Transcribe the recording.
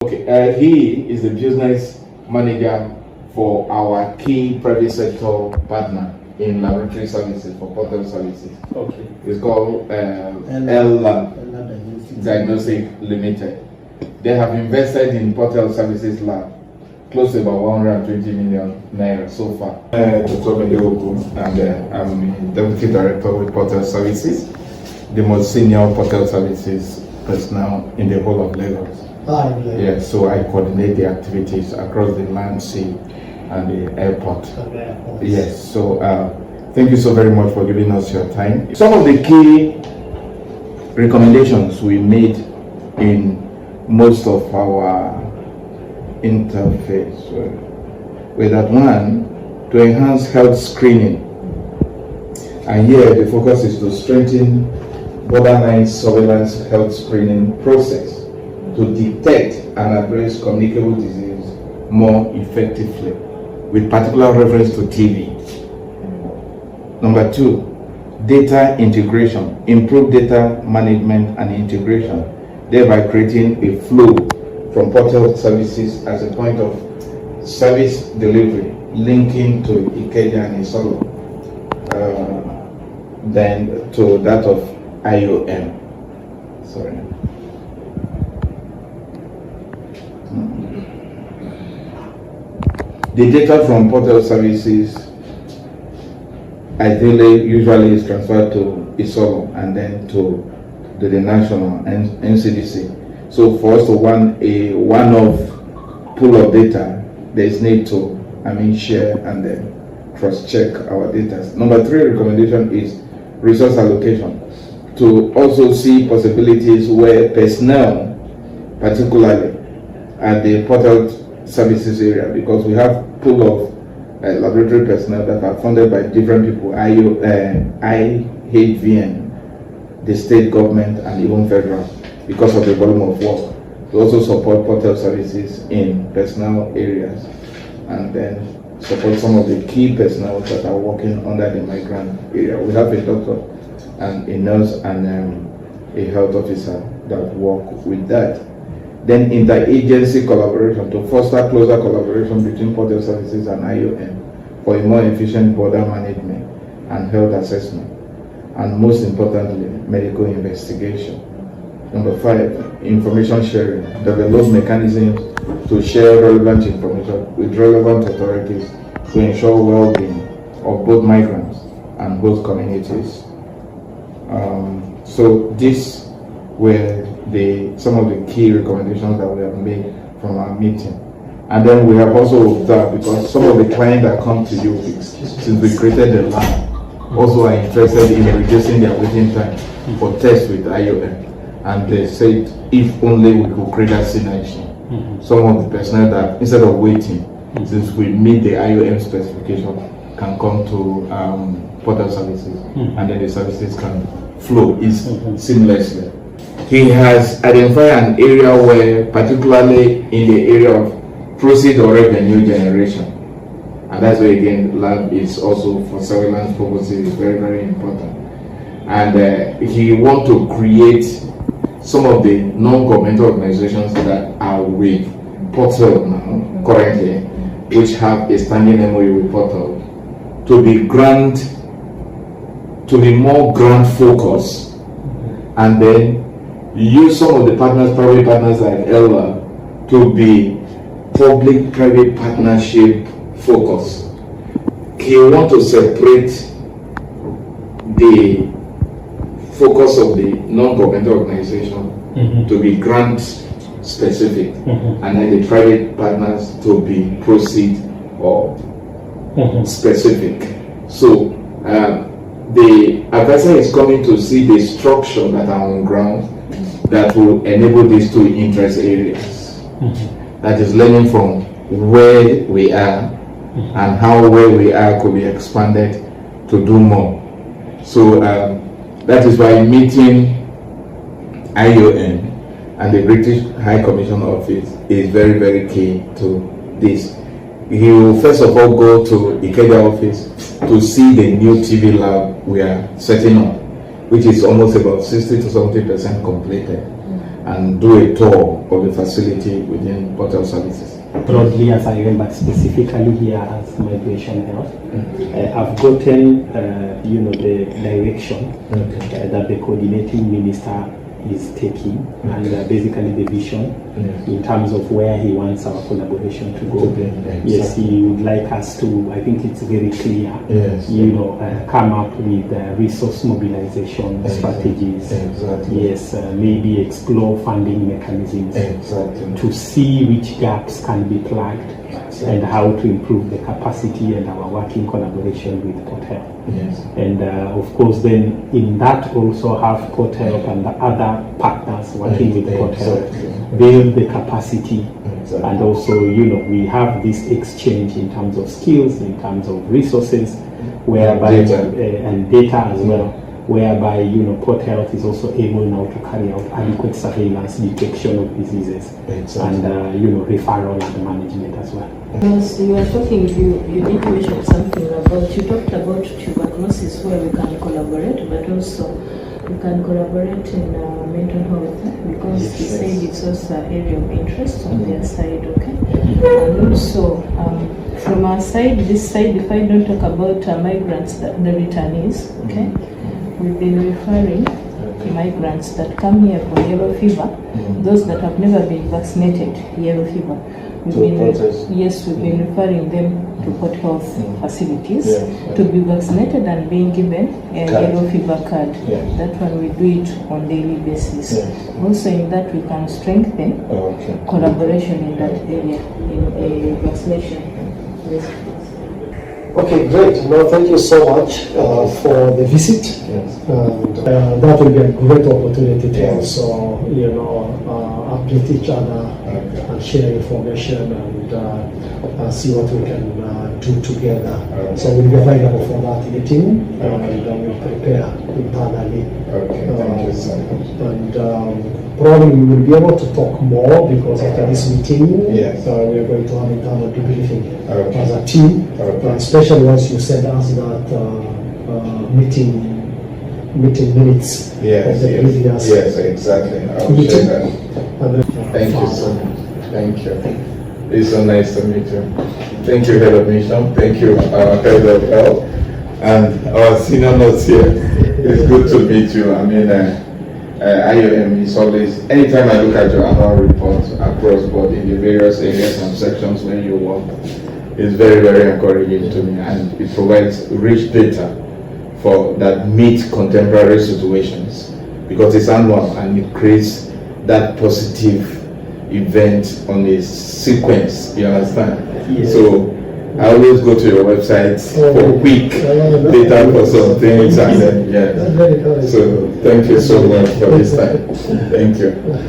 Okay, he is the business manager for our key private sector partner in laboratory services for portal services. Okay. It's called L Diagnostic Limited. They have invested in portal services lab close to about 120 million naira so far. And I'm Deputy Director with Portal Services, the most senior portal services personnel in the whole of Lagos. Yeah, so I coordinate the activities across the land, sea, and the airport. Yes, so thank you so very much for giving us your time. Some of the key recommendations we made in most of our interface were that one, to enhance health screening, and here the focus is to strengthen borderline surveillance health screening process to detect and address communicable disease more effectively, with particular reference to TB. Number two, data integration, improve data management and integration, thereby creating a flow from portal services as a point of service delivery, linking to Ikeja and Isolo, then to that of IOM. Sorry. The data from portal services ideally usually is transferred to Isolo and then to the national NCDC. So for us to want a one-off pool of data, there is need to share and then cross-check our data. Number three recommendation is resource allocation, to also see possibilities where personnel, particularly at the portal services area, because we have pool of laboratory personnel that are funded by different people, IHVN, the state government, and even federal, because of the volume of work. We also support portal services in personnel areas, and then support some of the key personnel that are working under the migrant area. We have a doctor and a nurse and a health officer that work with that. Then interagency collaboration, to foster closer collaboration between portal services and IOM for a more efficient border management and health assessment, and most importantly, medical investigation. Number five, information sharing, develop mechanisms to share relevant information with relevant authorities to ensure well-being of both migrants and host communities. So these were some of the key recommendations that we have made from our meeting. And then we have also observed, because some of the clients that come to you since we created the lab also are interested in reducing their waiting time for tests with IOM. And they said if only we could create that synergy. Some of the personnel that, instead of waiting, since we meet the IOM specification, can come to portal services, and then the services can flow seamlessly. He has identified an area where, particularly in the area of proceeds or revenue generation, and that's where again lab is also for surveillance purposes is very, very important. And he wants to create some of the non-governmental organizations that are with Portal now currently, which have a standing MOU with Portal, to be more grant focused, and then use some of the partners, private partners like Ella, to be public-private partnership focused. He wants to separate the focus of the non-governmental organization to be grant specific, and then the private partners to be proceed or specific. So the advisor is coming to see the structure that are on ground that will enable these two interest areas. That is learning from where we are and how where we are could be expanded to do more. So that is why meeting IOM and the British High Commission Office is very, very key to this. He will first of all go to Ikeja office to see the new TV lab we are setting up, which is almost about 60 to 70% completed. and do a tour of the facility within Port Health Services. Broadly as IOM, but specifically here as Migration Health, I've gotten, the direction that the coordinating minister is taking, and basically the vision in terms of where he wants our collaboration to go. Yes, he would like us to, I think it's very clear, come up with resource mobilization strategies. Yes, maybe explore funding mechanisms to see which gaps can be plugged and how to improve the capacity and our working collaboration with Port Health. And of course then in that also have Port Health and the other partners working with Port Health build the capacity, and also we have this exchange in terms of skills, in terms of resources, whereby and data as well, whereby Port Health is also able now to carry out adequate surveillance, detection of diseases, and referral and management as well. Because you were talking, you did mention something about, you talked about tuberculosis where we can collaborate, but also we can collaborate in mental health, because you said it's also an area of interest on their side, okay? And also from our side, this side, if I don't talk about migrants, the returnees, okay? We've been referring migrants that come here for yellow fever, those that have never been vaccinated, yellow fever. We've been referring them to Port Health facilities to be vaccinated and being given a yellow fever card. That one we do it on daily basis. Also in that we can strengthen collaboration in that area, in vaccination. Okay, great. No, thank you so much for the visit. And that will be a great opportunity to also, update each other and share information and see what we can do together. So we'll be available for that meeting and we'll prepare internally. Thank you so much. And probably we will be able to talk more, because after this meeting, we are going to have internal debriefing as a team, especially once you send us that meeting minutes of the previous. Yes, exactly. I will share that. Thank you so much. Thank you. It's so nice to meet you. Thank you, Head of Mission. Thank you, Head of Health, and our senior nurse here. It's good to meet you. I mean, IOM is always, anytime I look at your annual report across board in the various areas and sections where you work, it's very, very encouraging to me, and it provides rich data for that meet contemporary situations, because it's annual and it creates that positive event on a sequence, you understand? So I always go to your website for quick data for some things, and then so thank you so much for this time. Thank you.